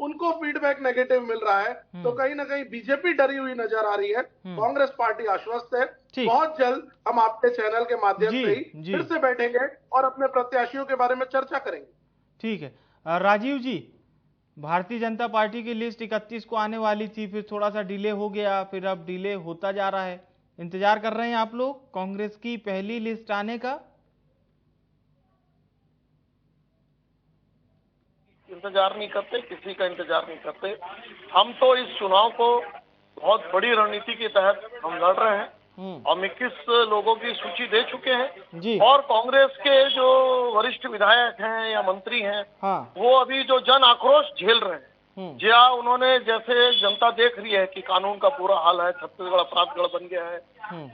उनको feedback negative मिल रहा है। तो कहीं ना कहीं बीजेपी डरी हुई नजर आ रही है, कांग्रेस पार्टी आश्वस्त है। बहुत जल्द हम आपके चैनल के माध्यम से ही फिर से बैठेंगे और अपने प्रत्याशियों के बारे में चर्चा करेंगे। ठीक है राजीव जी, भारतीय जनता पार्टी की लिस्ट 31 को आने वाली थी, फिर थोड़ा सा डिले हो गया, फिर अब डिले होता जा रहा है। इंतजार कर रहे हैं आप लोग कांग्रेस की पहली लिस्ट आने का? इंतजार नहीं करते, किसी का इंतजार नहीं करते। हम तो इस चुनाव को बहुत बड़ी रणनीति के तहत हम लड़ रहे हैं। हम 21 लोगों की सूची दे चुके हैं जी। और कांग्रेस के जो वरिष्ठ विधायक हैं या मंत्री हैं, वो अभी जो जन आक्रोश झेल रहे हैं, जहाँ उन्होंने जैसे जनता देख रही है कि कानून का पूरा हाल है, छत्तीसगढ़ अपराधगढ़ बन गया है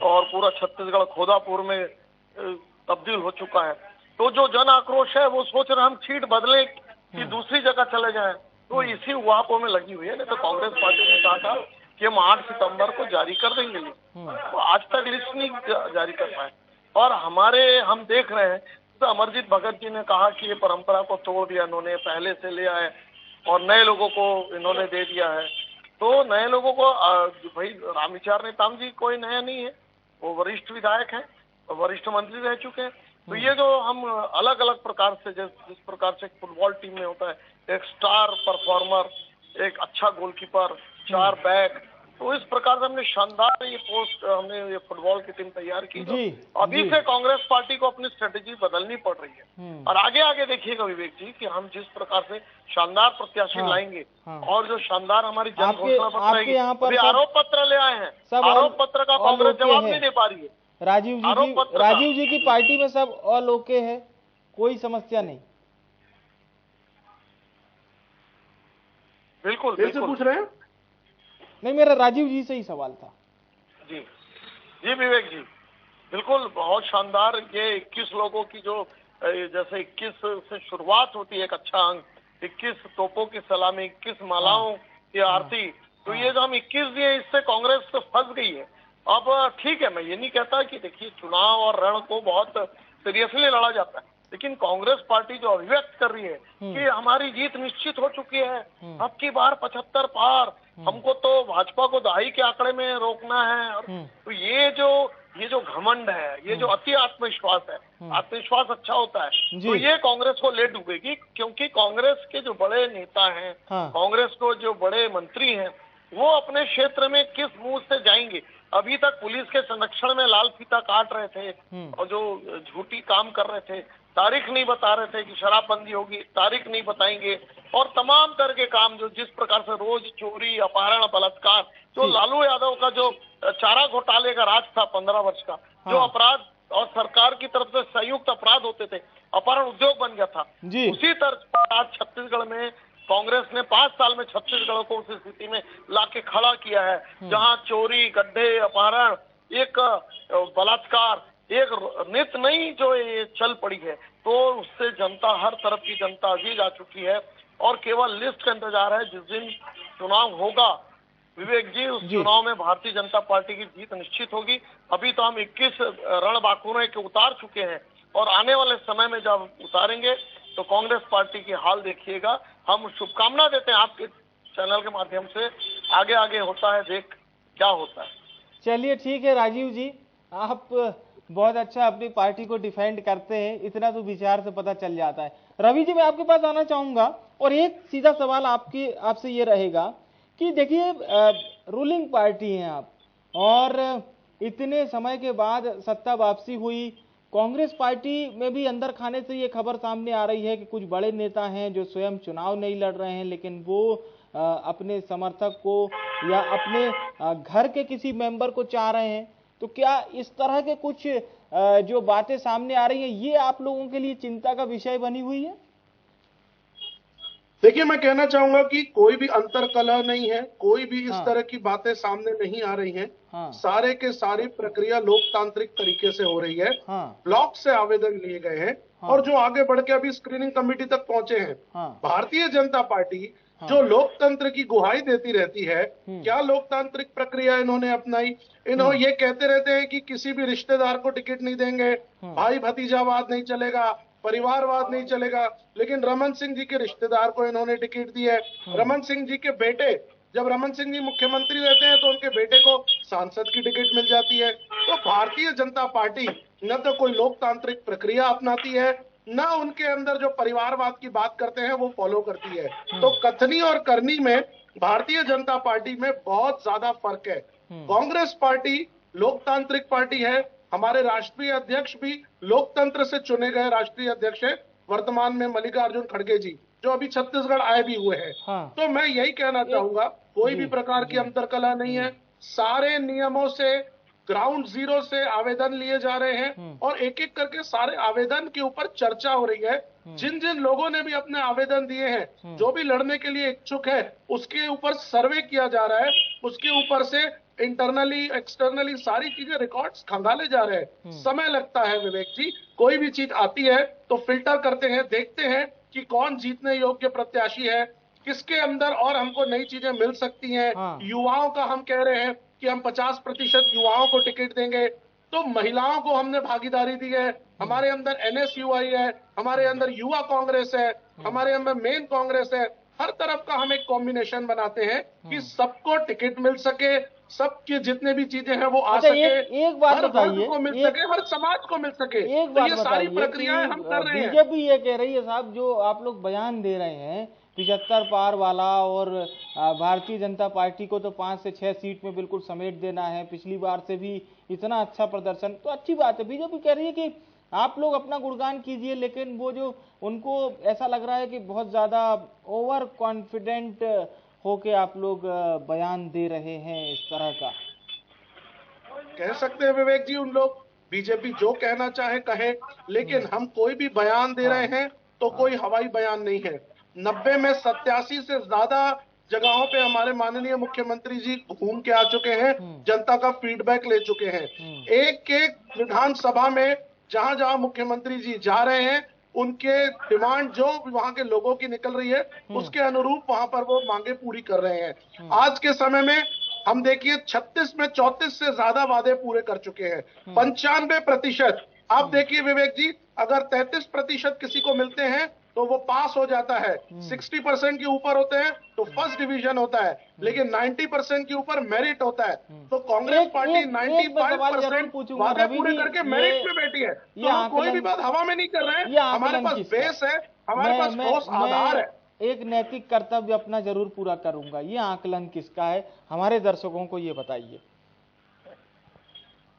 और पूरा छत्तीसगढ़ खोदापुर में तब्दील हो चुका है। तो जो जन आक्रोश है वो सोच रहे हम सीट बदले कि दूसरी जगह चले जाएं, तो इसी उहापों में लगी हुई है। नहीं तो कांग्रेस पार्टी ने कहा था कि हम 8 सितंबर को जारी कर देंगे, तो आज तक लिस्ट नहीं जारी कर पाए। और हम देख रहे हैं तो अमरजीत भगत जी ने कहा कि ये परंपरा को तोड़ दिया इन्होंने, पहले से ले आए और नए लोगों को इन्होंने दे दिया है। तो नए लोगों को भाई रामविचार नेताम जी कोई नया नहीं है, वो वरिष्ठ विधायक हैं, वरिष्ठ मंत्री रह चुके हैं। तो ये जो हम अलग अलग प्रकार से जिस प्रकार से फुटबॉल टीम में होता है, एक स्टार परफॉर्मर, एक अच्छा गोलकीपर, 4 बैक, तो इस प्रकार से हमने शानदार हमने ये फुटबॉल की टीम तैयार की। तो अभी से कांग्रेस पार्टी को अपनी स्ट्रेटेजी बदलनी पड़ रही है। और आगे आगे देखिएगा विवेक जी कि हम जिस प्रकार से शानदार प्रत्याशी लाएंगे और जो शानदार हमारी जन घोषणा पत्र रहेगी। अभी आरोप पत्र ले आए हैं, आरोप पत्र का कांग्रेस जवाब नहीं दे पा रही है। राजीव जी की पार्टी में सब ऑल ओके है, कोई समस्या नहीं? बिल्कुल पूछ रहे हैं? नहीं, मेरा राजीव जी से ही सवाल था। जी जी विवेक जी, बिल्कुल बहुत शानदार। ये 21 लोगों की जो जैसे 21 से शुरुआत होती है एक अच्छा अंक, 21 तोपों की सलामी, 21 मालाओं की आरती, तो ये जो हम 21 दिए इससे कांग्रेस तो फंस गई है। अब ठीक है, मैं ये नहीं कहता कि देखिए चुनाव और रण को बहुत सीरियसली लड़ा जाता है, लेकिन कांग्रेस पार्टी जो अभिव्यक्त कर रही है कि हमारी जीत निश्चित हो चुकी है, अब की बार 75 पार, हमको तो भाजपा को दहाई के आंकड़े में रोकना है। और तो ये जो घमंड है, ये जो अति आत्मविश्वास है, आत्मविश्वास अच्छा होता है, तो ये कांग्रेस को ले डूबेगी। क्योंकि कांग्रेस के जो बड़े नेता हैं, कांग्रेस को जो बड़े मंत्री हैं, वो अपने क्षेत्र में किस मुंह से जाएंगे? अभी तक पुलिस के संरक्षण में लाल फीता काट रहे थे और जो झूठी काम कर रहे थे, तारीख नहीं बता रहे थे कि शराबबंदी होगी, तारीख नहीं बताएंगे, और तमाम तरह के काम जो जिस प्रकार से रोज चोरी, अपहरण, बलात्कार, जो लालू यादव का जो चारा घोटाले का राज था 15 वर्ष का, जो अपराध और सरकार की तरफ से संयुक्त अपराध होते थे, अपहरण उद्योग बन गया था, उसी तर्ज पर आज छत्तीसगढ़ में कांग्रेस ने 5 साल में छत्तीसगढ़ को उस स्थिति में लाके खड़ा किया है, जहां चोरी, गड्ढे, अपहरण, एक बलात्कार, एक नित नहीं जो ये चल पड़ी है। तो उससे जनता, हर तरफ की जनता अजीज आ चुकी है और केवल लिस्ट का इंतजार है। जिस दिन चुनाव होगा विवेक जी, उस चुनाव में भारतीय जनता पार्टी की जीत निश्चित होगी। अभी तो हम 21 रणबांकुरों के उतार चुके हैं और आने वाले समय में जब उतारेंगे तो कांग्रेस पार्टी की हाल देखिएगा। हम शुभकामना देते हैं आपके चैनल के माध्यम से, आगे आगे होता है, देख क्या होता है। चलिए ठीक है राजीव जी, आप बहुत अच्छा अपनी पार्टी को डिफेंड करते हैं, इतना तो विचार से पता चल जाता है। रवि जी, मैं आपके पास आना चाहूंगा और एक सीधा सवाल आपसे ये रहेगा कि देखिए रूलिंग पार्टी हैं आप और इतने समय के बाद सत्ता वापसी हुई, कांग्रेस पार्टी में भी अंदर खाने से ये खबर सामने आ रही है कि कुछ बड़े नेता हैं जो स्वयं चुनाव नहीं लड़ रहे हैं, लेकिन वो अपने समर्थक को या अपने घर के किसी मेंबर को चाह रहे हैं। तो क्या इस तरह के कुछ जो बातें सामने आ रही हैं, ये आप लोगों के लिए चिंता का विषय बनी हुई है? देखिए, मैं कहना चाहूंगा कि कोई भी अंतर्कलह नहीं है, कोई भी इस तरह की बातें सामने नहीं आ रही हैं। सारे के सारी प्रक्रिया लोकतांत्रिक तरीके से हो रही है। ब्लॉक से आवेदन लिए गए हैं और जो आगे बढ़ के अभी स्क्रीनिंग कमेटी तक पहुंचे हैं। भारतीय जनता पार्टी जो लोकतंत्र की गुहाई देती रहती है, क्या लोकतांत्रिक प्रक्रिया इन्होंने अपनाई? इन्होंने ये कहते रहते हैं कि किसी भी रिश्तेदार को टिकट नहीं देंगे, भाई भतीजावाद नहीं चलेगा, परिवारवाद नहीं चलेगा। लेकिन रमन सिंह जी के रिश्तेदार को इन्होंने टिकट दी है। रमन सिंह जी के बेटे, जब रमन सिंह जी मुख्यमंत्री रहते हैं तो उनके बेटे को सांसद की टिकट मिल जाती है। तो भारतीय जनता पार्टी न तो कोई लोकतांत्रिक प्रक्रिया अपनाती है, न उनके अंदर जो परिवारवाद की बात करते हैं वो फॉलो करती है। तो कथनी और करनी में भारतीय जनता पार्टी में बहुत ज्यादा फर्क है। कांग्रेस पार्टी लोकतांत्रिक पार्टी है। हमारे राष्ट्रीय अध्यक्ष भी लोकतंत्र से चुने गए राष्ट्रीय अध्यक्ष है, वर्तमान में मल्लिकार्जुन खड़गे जी, जो अभी छत्तीसगढ़ आए भी हुए हैं। तो मैं यही कहना चाहूंगा, कोई भी प्रकार की अंतरकलह नहीं है। सारे नियमों से, ग्राउंड जीरो से आवेदन लिए जा रहे हैं और एक एक करके सारे आवेदन के ऊपर चर्चा हो रही है। जिन जिन लोगों ने भी अपने आवेदन दिए हैं, जो भी लड़ने के लिए इच्छुक है, उसके ऊपर सर्वे किया जा रहा है। उसके ऊपर से इंटरनली एक्सटर्नली सारी चीजें, रिकॉर्ड्स खंगाले जा रहे हैं। समय लगता है विवेक जी, कोई भी चीज आती है तो फिल्टर करते हैं, देखते हैं कि कौन जीतने योग्य प्रत्याशी है, किसके अंदर और हमको नई चीजें मिल सकती हैं। युवाओं का हम कह रहे हैं कि हम 50% युवाओं को टिकट देंगे। तो महिलाओं को हमने भागीदारी दी है। हमारे अंदर NSUI है, हमारे अंदर युवा कांग्रेस है, हमारे अंदर मेन कांग्रेस है। हर तरफ का हम एक कॉम्बिनेशन बनाते हैं कि सबको टिकट मिल सके, सबके जितने भी चीजें हैं वो आ सके, एक बात हर वर्ग को मिल सके, हर समाज को मिल सके। तो ये सारी प्रक्रियाएं हम कर रहे हैं। बीजेपी ये कह रही है साहब, जो आप लोग बयान दे रहे हैं 75 पार वाला, और भारतीय जनता पार्टी को तो 5 से 6 सीट में बिल्कुल समेट देना है, पिछली बार से भी इतना अच्छा प्रदर्शन, तो अच्छी बात है। बीजेपी कह रही है कि आप लोग अपना गुणगान कीजिए, लेकिन वो जो उनको ऐसा लग रहा है कि बहुत ज्यादा ओवर कॉन्फिडेंट होके आप लोग बयान दे रहे हैं, इस तरह का कह सकते हैं विवेक जी। उन लोग, बीजेपी जो कहना चाहे कहे, लेकिन हम कोई भी बयान दे रहे हैं तो कोई हवाई बयान नहीं है। 90 में 87 से ज्यादा जगहों पे हमारे माननीय मुख्यमंत्री जी घूम के आ चुके हैं, जनता का फीडबैक ले चुके हैं। एक एक विधानसभा में जहां जहां मुख्यमंत्री जी जा रहे हैं, उनके डिमांड जो वहां के लोगों की निकल रही है, उसके अनुरूप वहां पर वो मांगे पूरी कर रहे हैं। आज के समय में हम देखिए 36 में 34 से ज्यादा वादे पूरे कर चुके हैं। 95%। आप देखिए विवेक जी, अगर 33% किसी को मिलते हैं तो वो पास हो जाता है। 60% के ऊपर होते हैं तो फर्स्ट डिवीजन होता है, लेकिन 90% के ऊपर मेरिट होता है। तो कांग्रेस पार्टी 95% वादे पूरे करके मेरिट में बैठी है। तो हम कोई भी बात हवा में नहीं कर रहे हैं। हमारे पास बेस है, हमारे पास ठोस आधार है। एक नैतिक कर्तव्य अपना जरूर पूरा करूंगा। ये आकलन किसका है, हमारे दर्शकों को ये बताइए।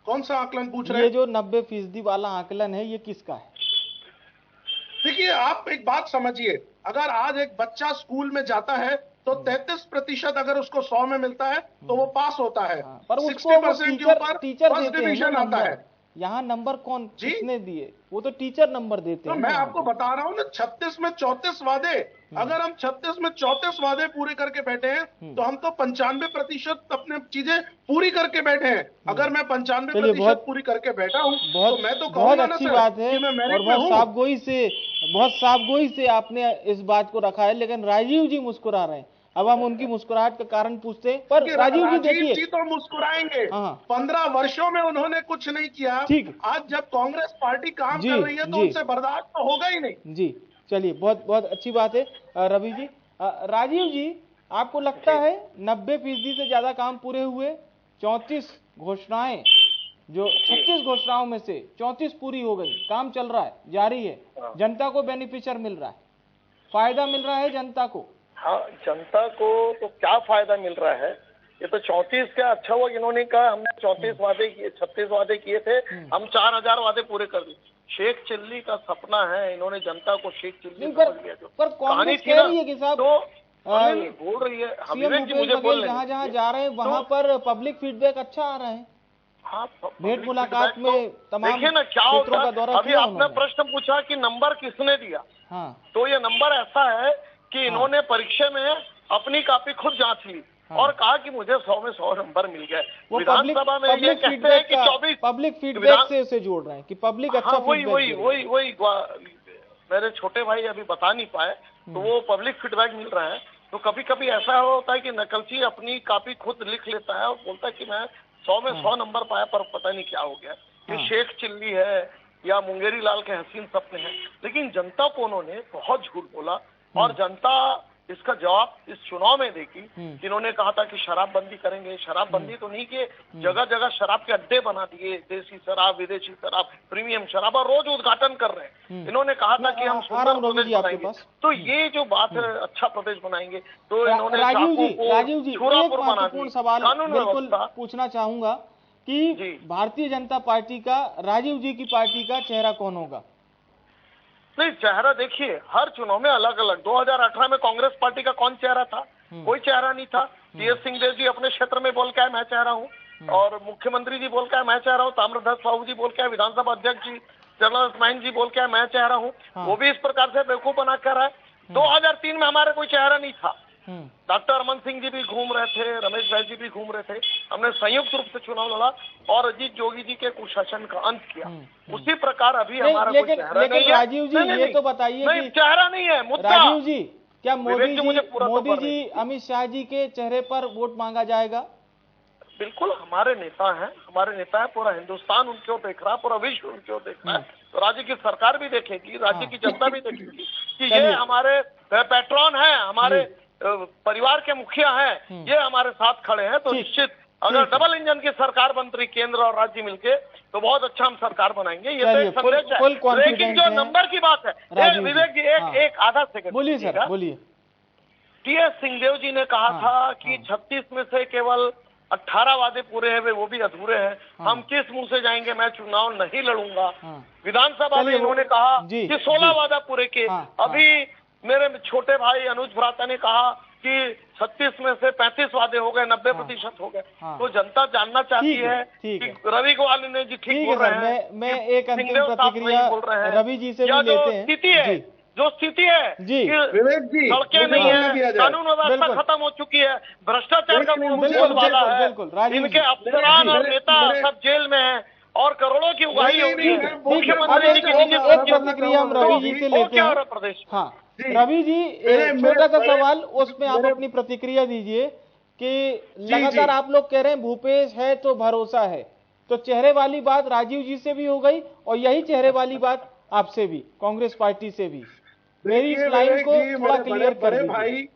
कौन सा आकलन पूछ रहे हैं? ये जो 90% वाला आकलन है, ये किसका है? देखिए, आप एक बात समझिए, अगर आज एक बच्चा स्कूल में जाता है तो 33% अगर उसको 100 में मिलता है तो वो पास होता है। पर 60% के ऊपर फर्स्ट डिवीजन आता है। यहाँ नंबर कौन किसने दिए? वो तो टीचर नंबर देते हैं। मैं आपको बता रहा हूँ ना, 36 में 34 वादे, अगर हम 36 में 34 वादे पूरे करके बैठे हैं तो हम तो 95% अपने चीजें पूरी करके बैठे हैं। अगर मैं 95% पूरी करके बैठा हूँ तो मैं तो बहुत अच्छी बात है, और बहुत साफगोई से आपने इस बात को रखा है। लेकिन राजीव जी मुस्कुरा रहे हैं, अब हम उनकी मुस्कुराहट का कारण पूछते हैं। पर राजीव जी देखिए, जी तो मुस्कुराएंगे। 15 वर्षों में उन्होंने कुछ नहीं किया। आज जब कांग्रेस पार्टी काम कर रही है तो उनसे बर्दाश्त तो होगा ही नहीं। जी चलिए, बहुत बहुत अच्छी बात है रवि जी। राजीव जी, आपको लगता है 90% से ज्यादा काम पूरे हुए? 34 घोषणाएं, जो 36 घोषणाओं में से 34 पूरी हो गई, काम चल रहा है, जारी है, जनता को बेनिफिशियर मिल रहा है, फायदा मिल रहा है जनता को। हाँ, जनता को तो क्या फायदा मिल रहा है? ये तो 34 क्या, अच्छा हुआ इन्होंने कहा हमने 34 वादे किए, 36 वादे किए थे, हम 4000 वादे पूरे कर दिए। शेख चिल्ली का सपना है, इन्होंने जनता को शेख चिल्ली समझ लिया। जो कहानी थी ना, कि साहब तो बोल रही है, मुझे बोल जहाँ जहाँ जा रहे हैं वहाँ पर पब्लिक फीडबैक अच्छा आ रहा है। हाँ, भेंट मुलाकात में तमाम देखिए ना क्या होता है। अभी आपने प्रश्न पूछा कि नंबर किसने दिया। हाँ, तो ये नंबर ऐसा है कि इन्होंने परीक्षा में अपनी कॉपी खुद जांच ली और कहा कि मुझे 100 में 100 नंबर मिल गए। विधानसभा में ये कहते हैं कि 24 पब्लिक फीडबैक से उसे जोड़ रहे हैं कि पब्लिक अच्छा वही मेरे छोटे भाई अभी बता नहीं पाए, तो वो पब्लिक फीडबैक मिल रहा है। तो कभी कभी ऐसा होता है कि नकलची अपनी कॉपी खुद लिख लेता है और बोलता है कि मैं 100 में 100 नंबर पाया, पर पता नहीं क्या हो गया। ये शेख चिल्ली है, या मुंगेरी लाल के हसीन सपने हैं, लेकिन जनता को उन्होंने बहुत झूठ बोला और जनता इसका जवाब इस चुनाव में देगी। जिन्होंने कहा था कि शराबबंदी करेंगे, शराबबंदी तो नहीं किए, जगह जगह शराब के अड्डे बना दिए, देसी शराब, विदेशी शराब, प्रीमियम शराब, और रोज उद्घाटन कर रहे हैं। इन्होंने कहा था कि हम सुंदर प्रदेश बनाएंगे, तो ये जो बात है अच्छा प्रदेश बनाएंगे, तो इन्होंने राजीव जी छुरापुर बना महत्वपूर्ण सवाल बिल्कुल पूछना चाहूंगा कि भारतीय जनता पार्टी का, राजीव जी की पार्टी का चेहरा कौन होगा? नहीं, चेहरा देखिए हर चुनाव में अलग अलग। 2018 में कांग्रेस पार्टी का कौन चेहरा था? कोई चेहरा नहीं था। टीएस सिंहदेव जी अपने क्षेत्र में बोल के आए मैं चेहरा हूँ, और मुख्यमंत्री जी बोल के आए मैं चेहरा हूँ, ताम्रध्वज साहू जी बोल के आए, विधानसभा अध्यक्ष जी जनरल स्माइन जी बोल के आए मैं चेहरा हूँ। वो भी इस प्रकार से बेवकूफ बना कर रहा है। 2003 में हमारे कोई चेहरा नहीं था। डॉक्टर रमन सिंह जी भी घूम रहे थे, रमेश भाई जी भी घूम रहे थे। हमने संयुक्त रूप से चुनाव लड़ा और अजीत जोगी जी के कुशासन का अंत किया। उसी प्रकार अभी हमारा कोई चेहरा नहीं है। राजीव जी ये तो बताइए कि चेहरा नहीं है मुद्दा। राजीव जी, क्या मोदी जी अमित शाह जी के चेहरे पर वोट मांगा जाएगा? बिल्कुल, हमारे नेता हैं, पूरा हिंदुस्तान उनकी ओर देख रहा है, पूरा विश्व उनकी ओर देख रहा है। तो राज्य की सरकार भी देखेगी, राज्य की जनता भी देखेगी कि ये हमारे पैट्रॉन है, हमारे परिवार के मुखिया हैं, ये हमारे साथ खड़े हैं। तो निश्चित अगर डबल इंजन की सरकार बनती रही, केंद्र और राज्य मिलके, तो बहुत अच्छा हम सरकार बनाएंगे। ये तो एक संदेश है। लेकिन जो नंबर की बात है, विवेक जी एक आधा सेकंड बोलिए सर, बोलिए। टीएस सिंहदेव जी ने कहा था कि 36 में से केवल 18 वादे पूरे हैं, वो भी अधूरे हैं। हम किस मुंह से जाएंगे, मैं चुनाव नहीं लड़ूंगा। विधानसभा में इन्होंने कहा कि 16 वादा पूरे किए। अभी मेरे छोटे भाई अनुज भ्राता ने कहा कि 36 में से 35 वादे हो गए, 90% हो गए। तो जनता जानना चाहती है कि रवि गोवाल ने जी ठीक बोल रहे हैं। मैं एक अंतिम प्रतिक्रिया रवि जी से भी लेते हैं। जो स्थिति है सड़कें नहीं है, कानून व्यवस्था खत्म हो चुकी है, भ्रष्टाचार का बोलबाला है, इनके अफसरान और नेता सब जेल में है और करोड़ों की उगाही हो रही है। मुख्यमंत्री जी की प्रतिक्रिया हम रवि जी से लेते हैं। प्रदेश रवि जी, एक छोटा सा सवाल, उसमें आप अपनी प्रतिक्रिया दीजिए कि लगातार आप लोग कह रहे हैं भूपेश है तो भरोसा है, तो चेहरे वाली बात राजीव जी से भी हो गई और यही चेहरे वाली बात आपसे भी, कांग्रेस पार्टी से भी। मेरी इस लाइन को थोड़ा क्लियर कर दीजिए भाई।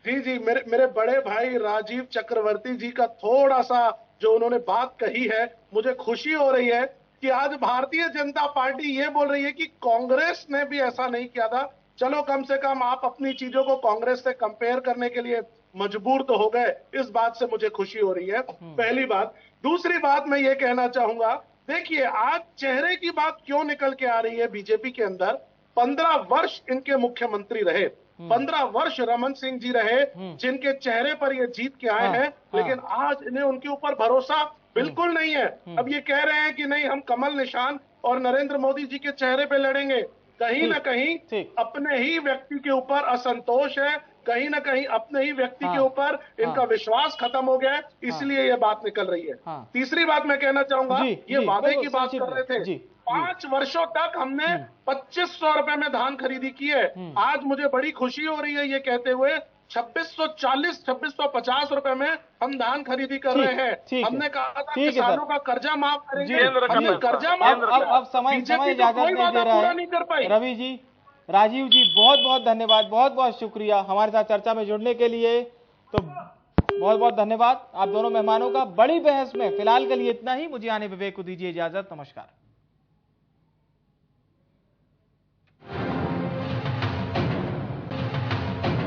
जी, मेरे बड़े भाई राजीव चक्रवर्ती जी का थोड़ा सा जो उन्होंने बात कही है, मुझे खुशी हो रही है कि आज भारतीय जनता पार्टी ये बोल रही है कि कांग्रेस ने भी ऐसा नहीं किया था। चलो कम से कम आप अपनी चीजों को कांग्रेस से कंपेयर करने के लिए मजबूर तो हो गए, इस बात से मुझे खुशी हो रही है। पहली बात। दूसरी बात मैं ये कहना चाहूंगा, देखिए आज चेहरे की बात क्यों निकल के आ रही है बीजेपी के अंदर। 15 वर्ष इनके मुख्यमंत्री रहे, 15 वर्ष रमन सिंह जी रहे, जिनके चेहरे पर ये जीत के आए हैं, लेकिन आज इन्हें उनके ऊपर भरोसा बिल्कुल नहीं है। अब ये कह रहे हैं कि नहीं हम कमल निशान और नरेंद्र मोदी जी के चेहरे पे लड़ेंगे। कहीं ना कहीं अपने ही व्यक्ति के ऊपर असंतोष है, कहीं ना कहीं अपने ही व्यक्ति के ऊपर इनका विश्वास खत्म हो गया है, इसलिए ये बात निकल रही है। तीसरी बात मैं कहना चाहूंगा, ये वादे की बात कर रहे थे। 5 वर्षों तक हमने 2500 रुपए में धान खरीदी की है। आज मुझे बड़ी खुशी हो रही है ये कहते हुए 2650 रुपए में हम धान खरीदी कर रहे हैं। हमने कहा था किसानों का कर्जा माफ करेंगे, हमने कर्जा माफ। अब समय इजाजत नहीं दे रहा है। रवि जी, राजीव जी, बहुत बहुत धन्यवाद, बहुत बहुत शुक्रिया हमारे साथ चर्चा में जुड़ने के लिए। तो बहुत बहुत धन्यवाद आप दोनों मेहमानों का। बड़ी बहस में फिलहाल के लिए इतना ही। मुझे आने विवेक को दीजिए इजाजत। नमस्कार।